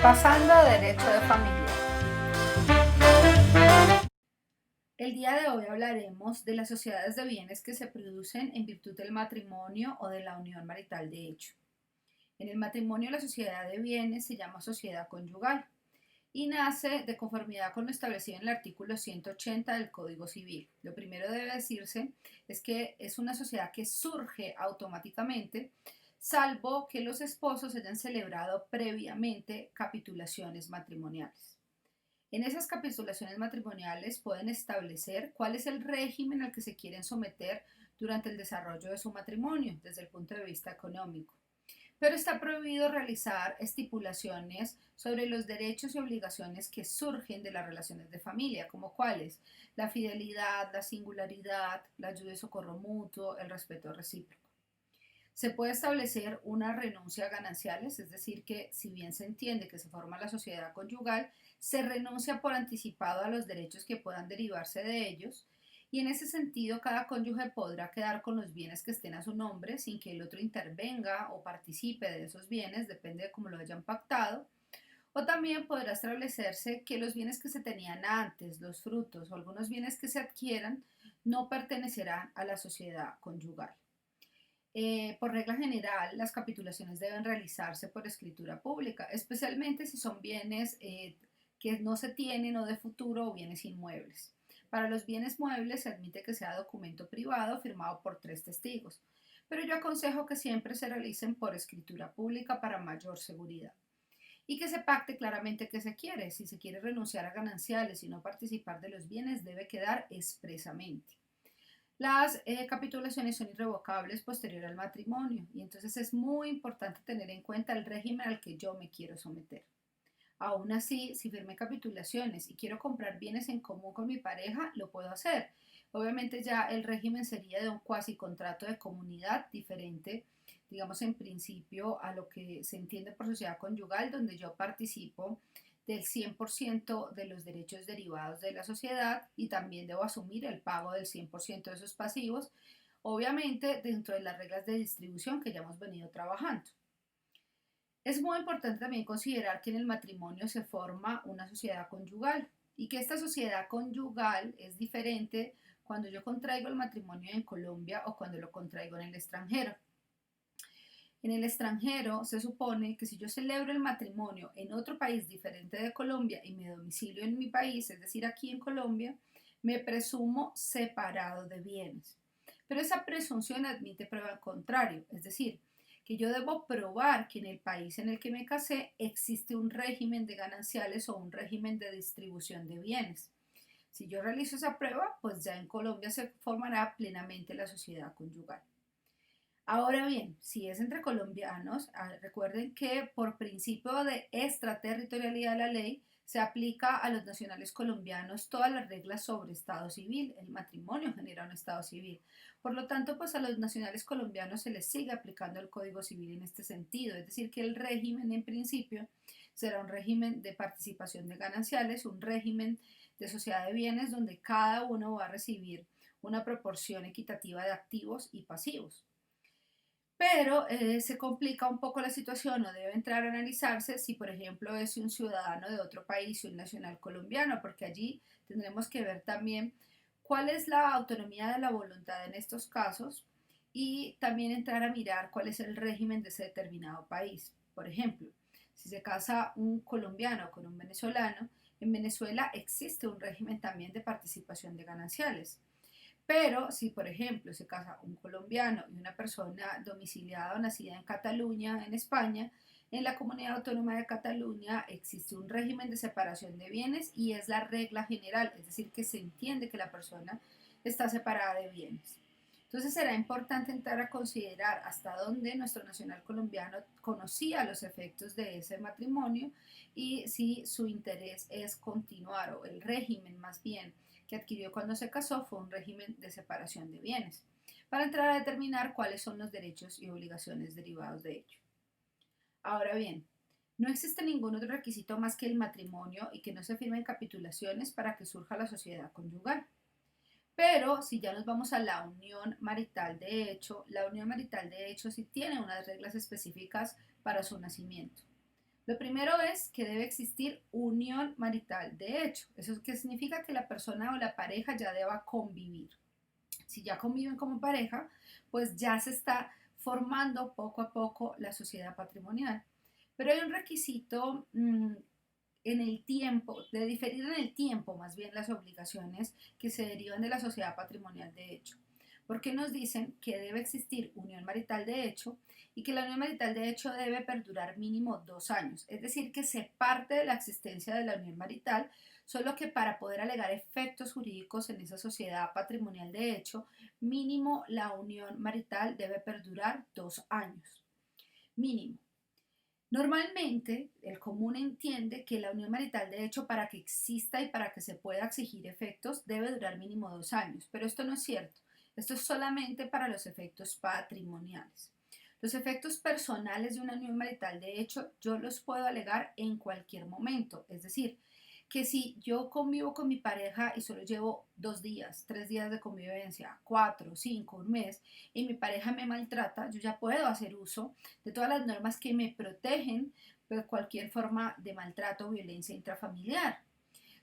Pasando a derecho de familia. El día de hoy hablaremos de las sociedades de bienes que se producen en virtud del matrimonio o de la unión marital de hecho. En el matrimonio la sociedad de bienes se llama sociedad conyugal y nace de conformidad con lo establecido en el artículo 180 del Código Civil. Lo primero debe decirse es que es una sociedad que surge automáticamente, salvo que los esposos hayan celebrado previamente capitulaciones matrimoniales. En esas capitulaciones matrimoniales pueden establecer cuál es el régimen al que se quieren someter durante el desarrollo de su matrimonio desde el punto de vista económico. Pero está prohibido realizar estipulaciones sobre los derechos y obligaciones que surgen de las relaciones de familia, como cuáles: la fidelidad, la singularidad, la ayuda y socorro mutuo, el respeto recíproco. Se puede establecer una renuncia a gananciales, es decir, que si bien se entiende que se forma la sociedad conyugal, se renuncia por anticipado a los derechos que puedan derivarse de ellos, y en ese sentido cada cónyuge podrá quedar con los bienes que estén a su nombre sin que el otro intervenga o participe de esos bienes, depende de cómo lo hayan pactado. O también podrá establecerse que los bienes que se tenían antes, los frutos o algunos bienes que se adquieran, no pertenecerán a la sociedad conyugal. Por regla general, las capitulaciones deben realizarse por escritura pública, especialmente si son bienes que no se tienen o de futuro o bienes inmuebles. Para los bienes muebles se admite que sea documento privado firmado por 3 testigos, pero yo aconsejo que siempre se realicen por escritura pública para mayor seguridad y que se pacte claramente qué se quiere. Si se quiere renunciar a gananciales y no participar de los bienes, debe quedar expresamente. Las capitulaciones son irrevocables posterior al matrimonio y entonces es muy importante tener en cuenta el régimen al que yo me quiero someter. Aún así, si firmé capitulaciones y quiero comprar bienes en común con mi pareja, lo puedo hacer. Obviamente ya el régimen sería de un cuasi contrato de comunidad diferente, digamos en principio, a lo que se entiende por sociedad conyugal, donde yo participo del 100% de los derechos derivados de la sociedad y también debo asumir el pago del 100% de esos pasivos, obviamente dentro de las reglas de distribución que ya hemos venido trabajando. Es muy importante también considerar que en el matrimonio se forma una sociedad conyugal y que esta sociedad conyugal es diferente cuando yo contraigo el matrimonio en Colombia o cuando lo contraigo en el extranjero. En el extranjero se supone que si yo celebro el matrimonio en otro país diferente de Colombia y me domicilio en mi país, es decir, aquí en Colombia, me presumo separado de bienes. Pero esa presunción admite prueba al contrario, es decir, que yo debo probar que en el país en el que me casé existe un régimen de gananciales o un régimen de distribución de bienes. Si yo realizo esa prueba, pues ya en Colombia se formará plenamente la sociedad conyugal. Ahora bien, si es entre colombianos, recuerden que por principio de extraterritorialidad de la ley se aplica a los nacionales colombianos todas las reglas sobre estado civil. El matrimonio genera un estado civil. Por lo tanto, pues a los nacionales colombianos se les sigue aplicando el Código Civil en este sentido. Es decir, que el régimen en principio será un régimen de participación de gananciales, un régimen de sociedad de bienes donde cada uno va a recibir una proporción equitativa de activos y pasivos. Pero se complica un poco la situación o debe entrar a analizarse si, por ejemplo, es un ciudadano de otro país y un nacional colombiano, porque allí tendremos que ver también cuál es la autonomía de la voluntad en estos casos y también entrar a mirar cuál es el régimen de ese determinado país. Por ejemplo, si se casa un colombiano con un venezolano, en Venezuela existe un régimen también de participación de gananciales. Pero si, por ejemplo, se casa un colombiano y una persona domiciliada o nacida en Cataluña, en España, en la comunidad autónoma de Cataluña existe un régimen de separación de bienes y es la regla general, es decir, que se entiende que la persona está separada de bienes. Entonces será importante entrar a considerar hasta dónde nuestro nacional colombiano conocía los efectos de ese matrimonio y si su interés es continuar o el régimen más bien que adquirió cuando se casó fue un régimen de separación de bienes, para entrar a determinar cuáles son los derechos y obligaciones derivados de ello. Ahora bien, no existe ningún otro requisito más que el matrimonio y que no se firmen capitulaciones para que surja la sociedad conyugal. Pero si ya nos vamos a la unión marital de hecho, la unión marital de hecho sí tiene unas reglas específicas para su nacimiento. Lo primero es que debe existir unión marital de hecho. Eso que significa que la persona o la pareja ya deba convivir. Si ya conviven como pareja, pues ya se está formando poco a poco la sociedad patrimonial. Pero hay un requisito en el tiempo, de diferir en el tiempo más bien las obligaciones que se derivan de la sociedad patrimonial de hecho. Porque nos dicen que debe existir unión marital de hecho y que la unión marital de hecho debe perdurar mínimo 2 años. Es decir, que se parte de la existencia de la unión marital, solo que para poder alegar efectos jurídicos en esa sociedad patrimonial de hecho, mínimo la unión marital debe perdurar 2 años. Mínimo. Normalmente, el común entiende que la unión marital de hecho para que exista y para que se pueda exigir efectos debe durar mínimo 2 años, pero esto no es cierto. Esto es solamente para los efectos patrimoniales. Los efectos personales de una unión marital de hecho yo los puedo alegar en cualquier momento, es decir, que si yo convivo con mi pareja y solo llevo 2 días, 3 días de convivencia, 4, 5, un mes, y mi pareja me maltrata, yo ya puedo hacer uso de todas las normas que me protegen de cualquier forma de maltrato o violencia intrafamiliar.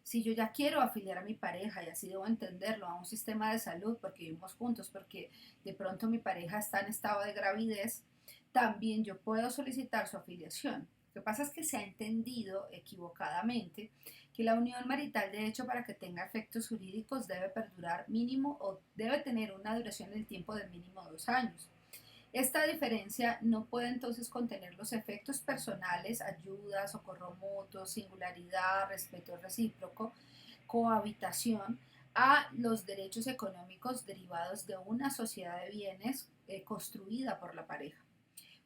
Si yo ya quiero afiliar a mi pareja y así debo entenderlo a un sistema de salud porque vivimos juntos, porque de pronto mi pareja está en estado de gravidez, también yo puedo solicitar su afiliación. Lo que pasa es que se ha entendido equivocadamente que la unión marital de hecho para que tenga efectos jurídicos debe perdurar mínimo o debe tener una duración del tiempo de mínimo 2 años. Esta diferencia no puede entonces contener los efectos personales, ayuda, socorro mutuo, singularidad, respeto recíproco, cohabitación, a los derechos económicos derivados de una sociedad de bienes construida por la pareja.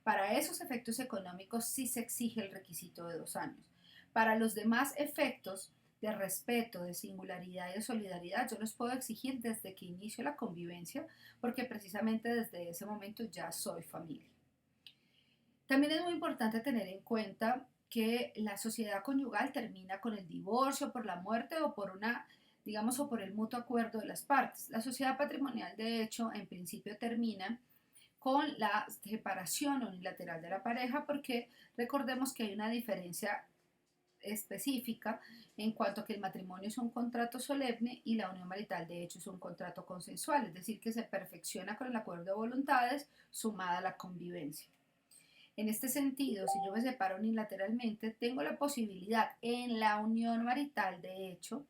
Para esos efectos económicos sí se exige el requisito de 2 años. Para los demás efectos de respeto, de singularidad y de solidaridad, yo los puedo exigir desde que inicio la convivencia, porque precisamente desde ese momento ya soy familia. También es muy importante tener en cuenta que la sociedad conyugal termina con el divorcio, por la muerte o por una, digamos, o por el mutuo acuerdo de las partes. La sociedad patrimonial, de hecho, en principio termina con la separación unilateral de la pareja, porque recordemos que hay una diferencia específica en cuanto a que el matrimonio es un contrato solemne y la unión marital de hecho es un contrato consensual, es decir, que se perfecciona con el acuerdo de voluntades sumada a la convivencia. En este sentido, si yo me separo unilateralmente, tengo la posibilidad en la unión marital de hecho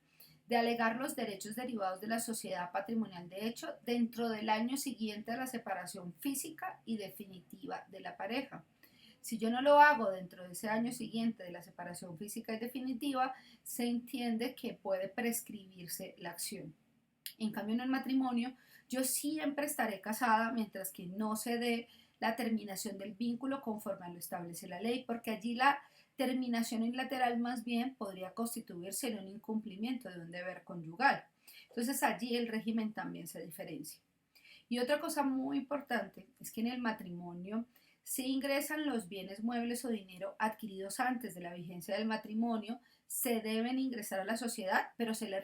de alegar los derechos derivados de la sociedad patrimonial de hecho dentro del año siguiente a la separación física y definitiva de la pareja. Si yo no lo hago dentro de ese año siguiente de la separación física y definitiva, se entiende que puede prescribirse la acción. En cambio, en el matrimonio, yo siempre estaré casada mientras que no se dé la terminación del vínculo conforme lo establece la ley, porque allí la terminación unilateral más bien podría constituirse en un incumplimiento de un deber conyugal. Entonces allí el régimen también se diferencia. Y otra cosa muy importante es que en el matrimonio se ingresan los bienes muebles o dinero adquiridos antes de la vigencia del matrimonio, se deben ingresar a la sociedad, pero se les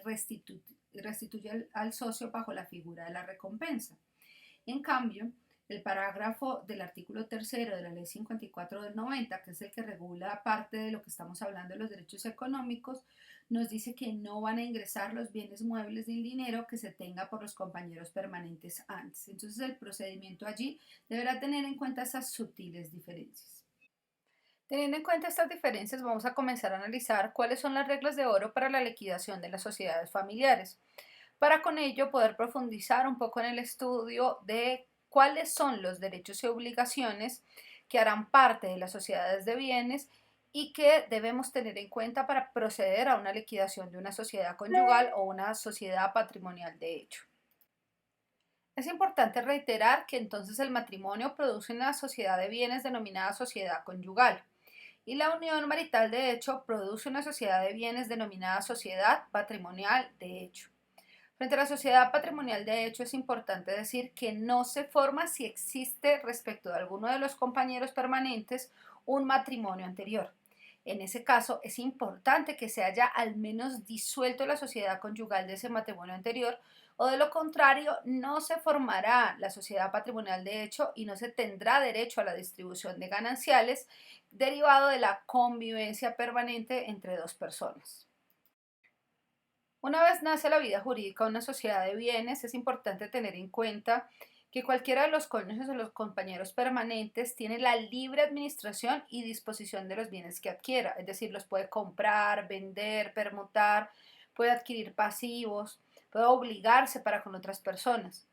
restituye al socio bajo la figura de la recompensa. En cambio, el parágrafo del artículo tercero de la ley 54 del 90, que es el que regula parte de lo que estamos hablando de los derechos económicos, nos dice que no van a ingresar los bienes muebles ni el dinero que se tenga por los compañeros permanentes antes. Entonces el procedimiento allí deberá tener en cuenta esas sutiles diferencias. Teniendo en cuenta estas diferencias, vamos a comenzar a analizar cuáles son las reglas de oro para la liquidación de las sociedades familiares, para con ello poder profundizar un poco en el estudio de cuáles son los derechos y obligaciones que harán parte de las sociedades de bienes y que debemos tener en cuenta para proceder a una liquidación de una sociedad conyugal o una sociedad patrimonial de hecho. Es importante reiterar que entonces el matrimonio produce una sociedad de bienes denominada sociedad conyugal y la unión marital de hecho produce una sociedad de bienes denominada sociedad patrimonial de hecho. Frente a la sociedad patrimonial de hecho es importante decir que no se forma si existe respecto de alguno de los compañeros permanentes un matrimonio anterior. En ese caso es importante que se haya al menos disuelto la sociedad conyugal de ese matrimonio anterior o de lo contrario no se formará la sociedad patrimonial de hecho y no se tendrá derecho a la distribución de gananciales derivado de la convivencia permanente entre dos personas. Una vez nace la vida jurídica de una sociedad de bienes, es importante tener en cuenta que cualquiera de los cónyuges o los compañeros permanentes tiene la libre administración y disposición de los bienes que adquiera, es decir, los puede comprar, vender, permutar, puede adquirir pasivos, puede obligarse para con otras personas.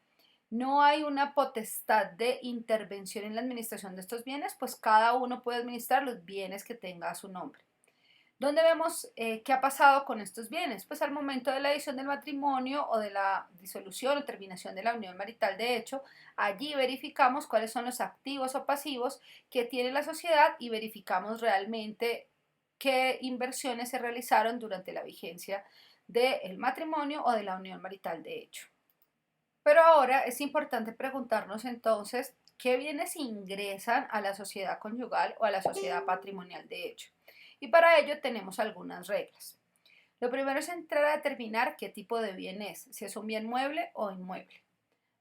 No hay una potestad de intervención en la administración de estos bienes, pues cada uno puede administrar los bienes que tenga a su nombre. ¿Dónde vemos qué ha pasado con estos bienes? Pues al momento de la edición del matrimonio o de la disolución o terminación de la unión marital de hecho, allí verificamos cuáles son los activos o pasivos que tiene la sociedad y verificamos realmente qué inversiones se realizaron durante la vigencia del matrimonio o de la unión marital de hecho. Pero ahora es importante preguntarnos entonces qué bienes ingresan a la sociedad conyugal o a la sociedad patrimonial de hecho. Y para ello tenemos algunas reglas. Lo primero es entrar a determinar qué tipo de bien es, si es un bien mueble o inmueble.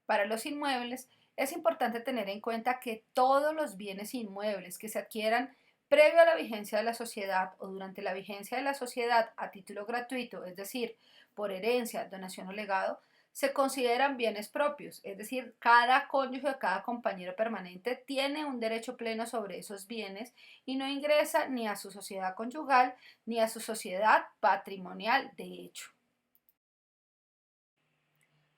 Para los inmuebles es importante tener en cuenta que todos los bienes inmuebles que se adquieran previo a la vigencia de la sociedad o durante la vigencia de la sociedad a título gratuito, es decir, por herencia, donación o legado, se consideran bienes propios, es decir, cada cónyuge o cada compañero permanente tiene un derecho pleno sobre esos bienes y no ingresa ni a su sociedad conyugal ni a su sociedad patrimonial de hecho.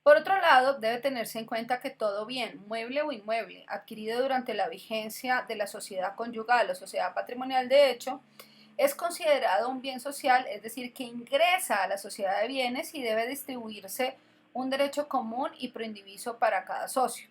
Por otro lado, debe tenerse en cuenta que todo bien, mueble o inmueble, adquirido durante la vigencia de la sociedad conyugal o sociedad patrimonial de hecho, es considerado un bien social, es decir, que ingresa a la sociedad de bienes y debe distribuirse un derecho común y proindiviso para cada socio.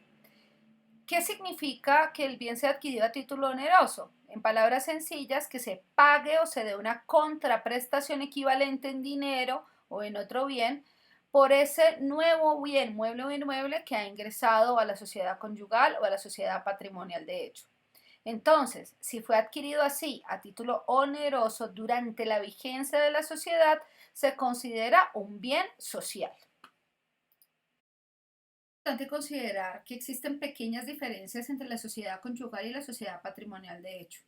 ¿Qué significa que el bien sea adquirido a título oneroso? En palabras sencillas, que se pague o se dé una contraprestación equivalente en dinero o en otro bien por ese nuevo bien, mueble o inmueble, que ha ingresado a la sociedad conyugal o a la sociedad patrimonial de hecho. Entonces, si fue adquirido así, a título oneroso, durante la vigencia de la sociedad, se considera un bien social. Es importante considerar que existen pequeñas diferencias entre la sociedad conyugal y la sociedad patrimonial de hecho.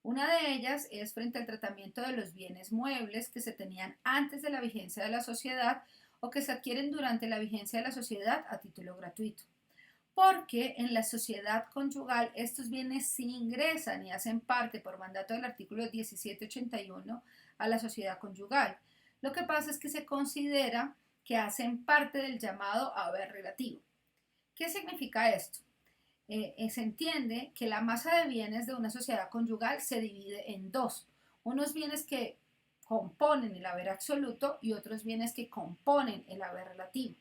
Una de ellas es frente al tratamiento de los bienes muebles que se tenían antes de la vigencia de la sociedad o que se adquieren durante la vigencia de la sociedad a título gratuito. Porque en la sociedad conyugal estos bienes sí ingresan y hacen parte por mandato del artículo 1781 a la sociedad conyugal. Lo que pasa es que se considera que hacen parte del llamado haber relativo. ¿Qué significa esto? Se entiende que la masa de bienes de una sociedad conyugal se divide en dos. Unos bienes que componen el haber absoluto y otros bienes que componen el haber relativo.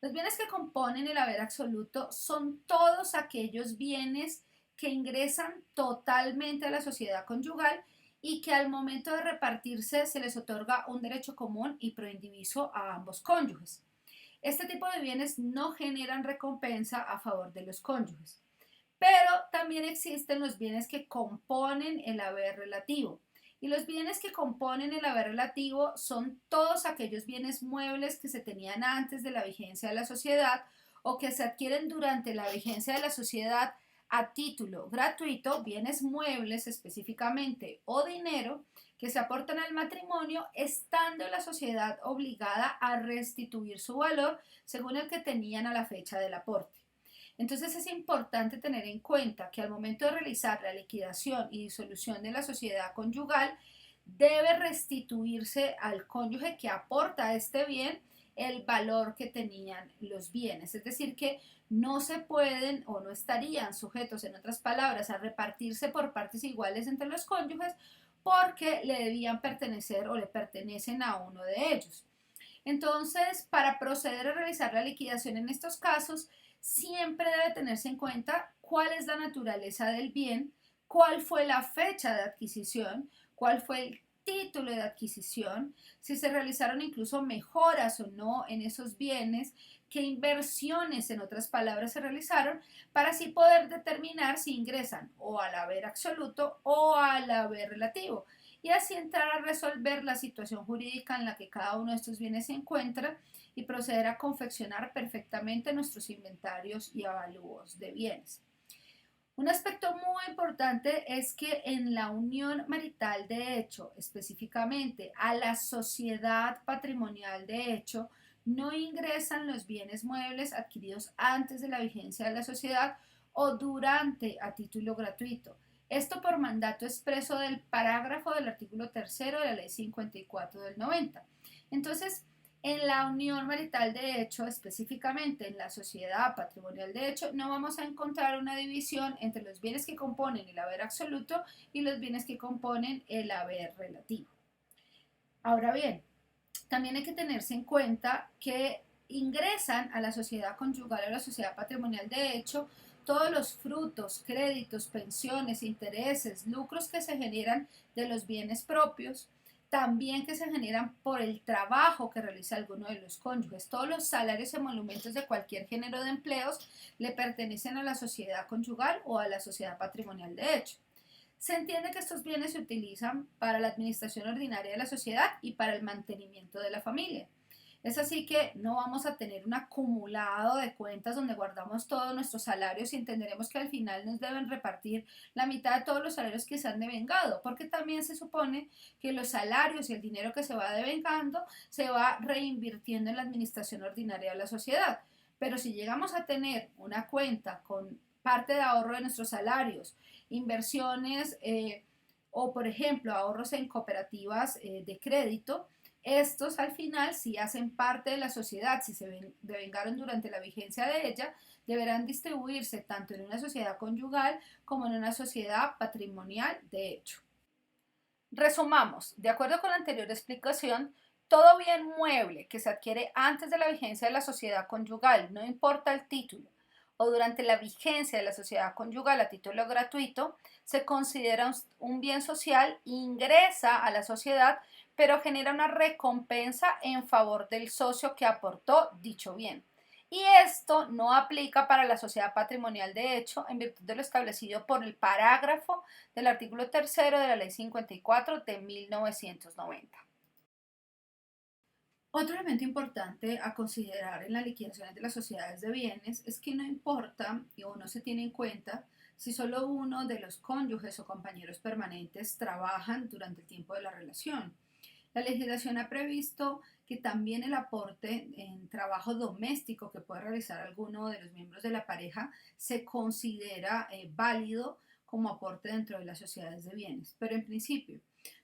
Los bienes que componen el haber absoluto son todos aquellos bienes que ingresan totalmente a la sociedad conyugal y que al momento de repartirse se les otorga un derecho común y proindiviso a ambos cónyuges. Este tipo de bienes no generan recompensa a favor de los cónyuges, pero también existen los bienes que componen el haber relativo. Y los bienes que componen el haber relativo son todos aquellos bienes muebles que se tenían antes de la vigencia de la sociedad o que se adquieren durante la vigencia de la sociedad a título gratuito, bienes muebles específicamente o dinero que se aportan al matrimonio estando la sociedad obligada a restituir su valor según el que tenían a la fecha del aporte. Entonces es importante tener en cuenta que al momento de realizar la liquidación y disolución de la sociedad conyugal, debe restituirse al cónyuge que aporta este bien el valor que tenían los bienes. Es decir, que no se pueden o no estarían sujetos, en otras palabras, a repartirse por partes iguales entre los cónyuges porque le debían pertenecer o le pertenecen a uno de ellos. Entonces, para proceder a realizar la liquidación en estos casos, siempre debe tenerse en cuenta cuál es la naturaleza del bien, cuál fue la fecha de adquisición, cuál fue el título de adquisición, si se realizaron incluso mejoras o no en esos bienes, qué inversiones, en otras palabras, se realizaron, para así poder determinar si ingresan o al haber absoluto o al haber relativo y así entrar a resolver la situación jurídica en la que cada uno de estos bienes se encuentra y proceder a confeccionar perfectamente nuestros inventarios y avalúos de bienes. Un aspecto muy importante es que en la unión marital de hecho, específicamente a la sociedad patrimonial de hecho, no ingresan los bienes muebles adquiridos antes de la vigencia de la sociedad o durante a título gratuito. Esto por mandato expreso del parágrafo del artículo tercero de la ley 54 del 90. Entonces, en la unión marital de hecho, específicamente en la sociedad patrimonial de hecho, no vamos a encontrar una división entre los bienes que componen el haber absoluto y los bienes que componen el haber relativo. Ahora bien, también hay que tenerse en cuenta que ingresan a la sociedad conyugal o a la sociedad patrimonial de hecho todos los frutos, créditos, pensiones, intereses, lucros que se generan de los bienes propios, también que se generan por el trabajo que realiza alguno de los cónyuges. Todos los salarios y emolumentos de cualquier género de empleos le pertenecen a la sociedad conyugal o a la sociedad patrimonial de hecho. Se entiende que estos bienes se utilizan para la administración ordinaria de la sociedad y para el mantenimiento de la familia. Es así que no vamos a tener un acumulado de cuentas donde guardamos todos nuestros salarios y entenderemos que al final nos deben repartir la mitad de todos los salarios que se han devengado, porque también se supone que los salarios y el dinero que se va devengando se va reinvirtiendo en la administración ordinaria de la sociedad. Pero si llegamos a tener una cuenta con parte de ahorro de nuestros salarios, inversiones o, por ejemplo, ahorros en cooperativas de crédito, estos al final, si hacen parte de la sociedad, si se devengaron durante la vigencia de ella, deberán distribuirse tanto en una sociedad conyugal como en una sociedad patrimonial de hecho. Resumamos, de acuerdo con la anterior explicación, todo bien mueble que se adquiere antes de la vigencia de la sociedad conyugal, no importa el título, o durante la vigencia de la sociedad conyugal a título gratuito, se considera un bien social, ingresa a la sociedad, pero genera una recompensa en favor del socio que aportó dicho bien. Y esto no aplica para la sociedad patrimonial de hecho en virtud de lo establecido por el parágrafo del artículo tercero de la ley 54 de 1990. Otro elemento importante a considerar en las liquidaciones de las sociedades de bienes es que no importa o no se tiene en cuenta si solo uno de los cónyuges o compañeros permanentes trabajan durante el tiempo de la relación. La legislación ha previsto que también el aporte en trabajo doméstico que puede realizar alguno de los miembros de la pareja se considera válido como aporte dentro de las sociedades de bienes. Pero en principio,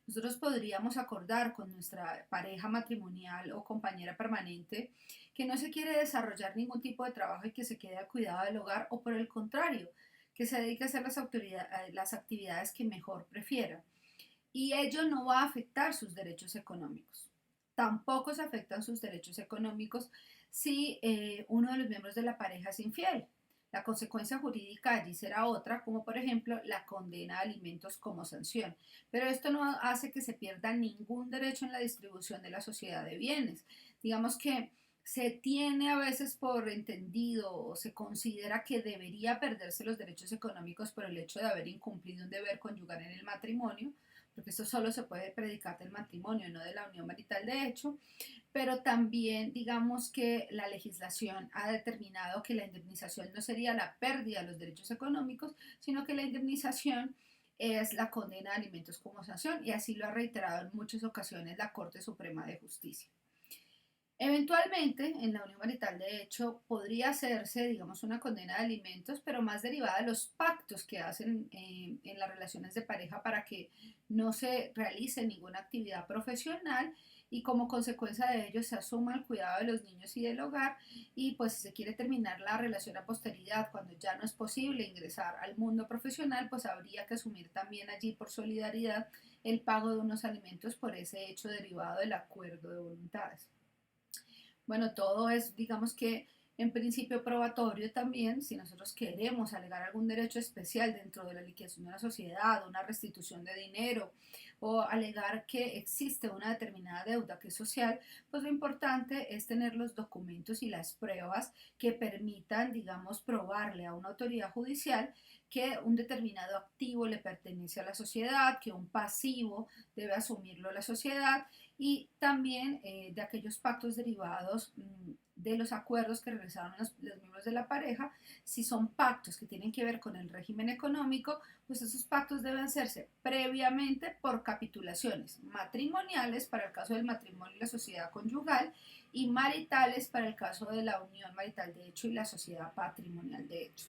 nosotros podríamos acordar con nuestra pareja matrimonial o compañera permanente que no se quiere desarrollar ningún tipo de trabajo y que se quede al cuidado del hogar o por el contrario, que se dedique a hacer las actividades que mejor prefiera y ello no va a afectar sus derechos económicos. Tampoco se afectan sus derechos económicos si uno de los miembros de la pareja es infiel. La consecuencia jurídica allí será otra, como por ejemplo la condena a alimentos como sanción. Pero esto no hace que se pierda ningún derecho en la distribución de la sociedad de bienes. Digamos que se tiene a veces por entendido o se considera que debería perderse los derechos económicos por el hecho de haber incumplido un deber conyugal en el matrimonio, porque esto solo se puede predicar del matrimonio, no de la unión marital de hecho, pero también digamos que la legislación ha determinado que la indemnización no sería la pérdida de los derechos económicos, sino que la indemnización es la condena de alimentos como sanción y así lo ha reiterado en muchas ocasiones la Corte Suprema de Justicia. Eventualmente, en la unión marital, de hecho, podría hacerse, digamos, una condena de alimentos, pero más derivada de los pactos que hacen en las relaciones de pareja para que no se realice ninguna actividad profesional y como consecuencia de ello se asuma el cuidado de los niños y del hogar y pues si se quiere terminar la relación a posteridad cuando ya no es posible ingresar al mundo profesional, pues habría que asumir también allí por solidaridad el pago de unos alimentos por ese hecho derivado del acuerdo de voluntades. Bueno, todo es, digamos que en principio probatorio también, si nosotros queremos alegar algún derecho especial dentro de la liquidación de una sociedad, una restitución de dinero o alegar que existe una determinada deuda que es social, pues lo importante es tener los documentos y las pruebas que permitan, digamos, probarle a una autoridad judicial que un determinado activo le pertenece a la sociedad, que un pasivo debe asumirlo la sociedad y también de aquellos pactos derivados de los acuerdos que realizaron los miembros de la pareja. Si son pactos que tienen que ver con el régimen económico, pues esos pactos deben hacerse previamente por capitulaciones matrimoniales para el caso del matrimonio y la sociedad conyugal, y maritales para el caso de la unión marital de hecho y la sociedad patrimonial de hecho.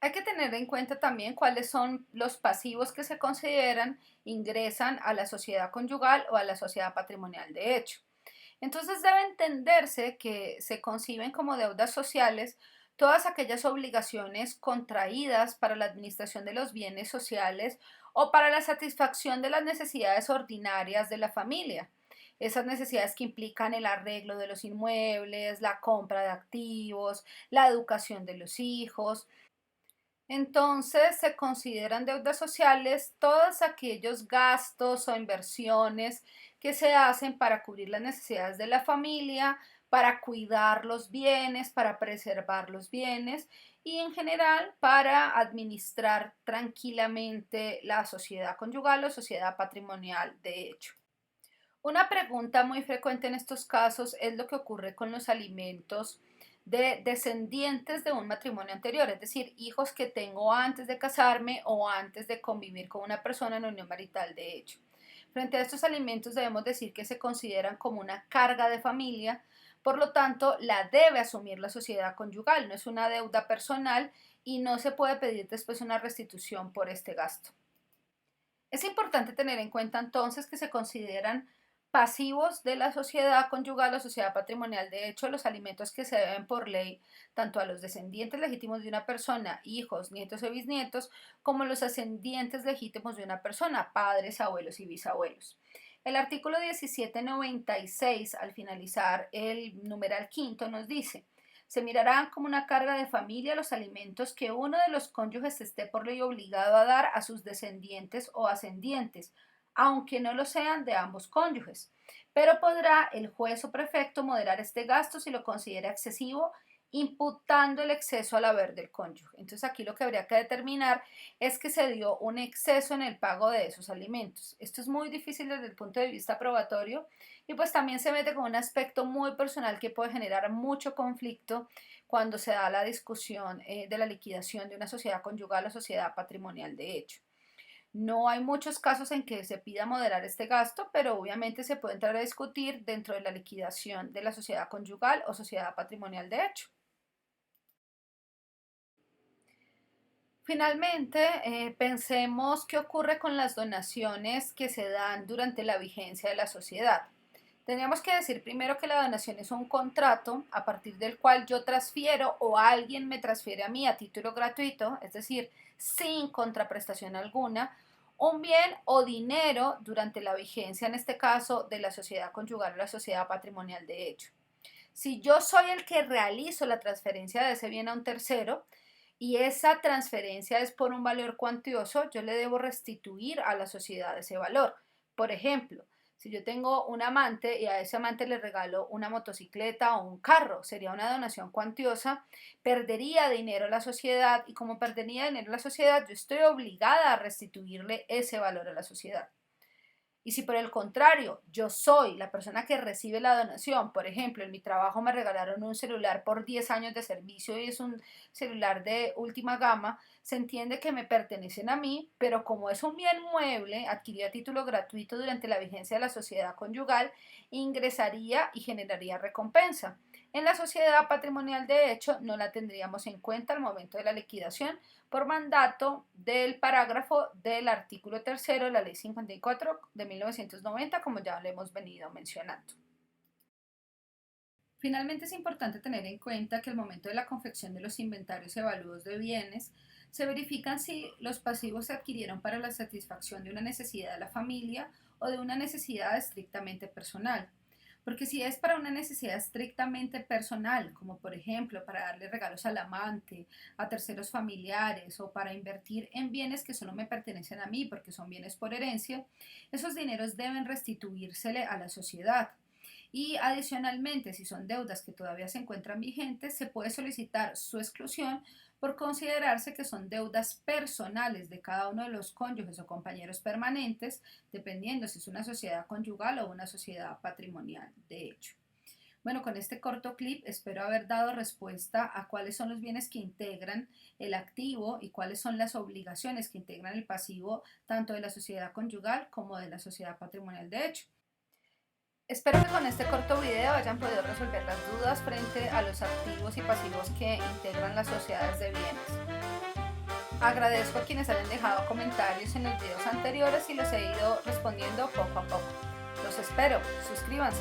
Hay que tener en cuenta también cuáles son los pasivos que se consideran ingresan a la sociedad conyugal o a la sociedad patrimonial de hecho. Entonces debe entenderse que se conciben como deudas sociales todas aquellas obligaciones contraídas para la administración de los bienes sociales o para la satisfacción de las necesidades ordinarias de la familia. Esas necesidades que implican el arreglo de los inmuebles, la compra de activos, la educación de los hijos. Entonces se consideran deudas sociales todos aquellos gastos o inversiones que se hacen para cubrir las necesidades de la familia, para cuidar los bienes, para preservar los bienes y en general para administrar tranquilamente la sociedad conyugal o sociedad patrimonial de hecho. Una pregunta muy frecuente en estos casos es lo que ocurre con los alimentos de descendientes de un matrimonio anterior, es decir, hijos que tengo antes de casarme o antes de convivir con una persona en unión marital de hecho. Frente a estos alimentos debemos decir que se consideran como una carga de familia, por lo tanto la debe asumir la sociedad conyugal, no es una deuda personal y no se puede pedir después una restitución por este gasto. Es importante tener en cuenta entonces que se consideran pasivos de la sociedad conyugal o sociedad patrimonial de hecho los alimentos que se deben por ley tanto a los descendientes legítimos de una persona, hijos, nietos o bisnietos, como los ascendientes legítimos de una persona, padres, abuelos y bisabuelos. El artículo 1796, al finalizar el numeral quinto, nos dice: se mirarán como una carga de familia los alimentos que uno de los cónyuges esté por ley obligado a dar a sus descendientes o ascendientes, aunque no lo sean de ambos cónyuges. Pero podrá el juez o prefecto moderar este gasto si lo considera excesivo, imputando el exceso al haber del cónyuge. Entonces aquí lo que habría que determinar es que se dio un exceso en el pago de esos alimentos. Esto es muy difícil desde el punto de vista probatorio y pues también se mete con un aspecto muy personal que puede generar mucho conflicto cuando se da la discusión de la liquidación de una sociedad conyugal o sociedad patrimonial de hecho. No hay muchos casos en que se pida moderar este gasto, pero obviamente se puede entrar a discutir dentro de la liquidación de la sociedad conyugal o sociedad patrimonial de hecho. Finalmente, pensemos qué ocurre con las donaciones que se dan durante la vigencia de la sociedad. Tendríamos que decir primero que la donación es un contrato a partir del cual yo transfiero o alguien me transfiere a mí a título gratuito, es decir, sin contraprestación alguna, un bien o dinero durante la vigencia, en este caso, de la sociedad conyugal o la sociedad patrimonial de hecho. Si yo soy el que realizo la transferencia de ese bien a un tercero y esa transferencia es por un valor cuantioso, yo le debo restituir a la sociedad ese valor. Por ejemplo, si yo tengo un amante y a ese amante le regalo una motocicleta o un carro, sería una donación cuantiosa, perdería dinero a la sociedad y como perdería dinero a la sociedad, yo estoy obligada a restituirle ese valor a la sociedad. Y si por el contrario yo soy la persona que recibe la donación, por ejemplo, en mi trabajo me regalaron un celular por 10 años de servicio y es un celular de última gama, se entiende que me pertenecen a mí, pero como es un bien mueble adquirido a título gratuito durante la vigencia de la sociedad conyugal, ingresaría y generaría recompensa. En la sociedad patrimonial de hecho no la tendríamos en cuenta al momento de la liquidación por mandato del parágrafo del artículo tercero de la Ley 54 de 1990, como ya lo hemos venido mencionando. Finalmente es importante tener en cuenta que al momento de la confección de los inventarios y avalúos de bienes, se verifican si los pasivos se adquirieron para la satisfacción de una necesidad de la familia o de una necesidad estrictamente personal. Porque si es para una necesidad estrictamente personal, como por ejemplo para darle regalos al amante, a terceros familiares o para invertir en bienes que solo me pertenecen a mí porque son bienes por herencia, esos dineros deben restituírsele a la sociedad. Y adicionalmente, si son deudas que todavía se encuentran vigentes, se puede solicitar su exclusión por considerarse que son deudas personales de cada uno de los cónyuges o compañeros permanentes, dependiendo si es una sociedad conyugal o una sociedad patrimonial, de hecho. Bueno, con este corto clip espero haber dado respuesta a cuáles son los bienes que integran el activo y cuáles son las obligaciones que integran el pasivo tanto de la sociedad conyugal como de la sociedad patrimonial de hecho. Espero que con este corto video hayan podido resolver las dudas frente a los activos y pasivos que integran las sociedades de bienes. Agradezco a quienes hayan dejado comentarios en los videos anteriores y los he ido respondiendo poco a poco. Los espero, suscríbanse.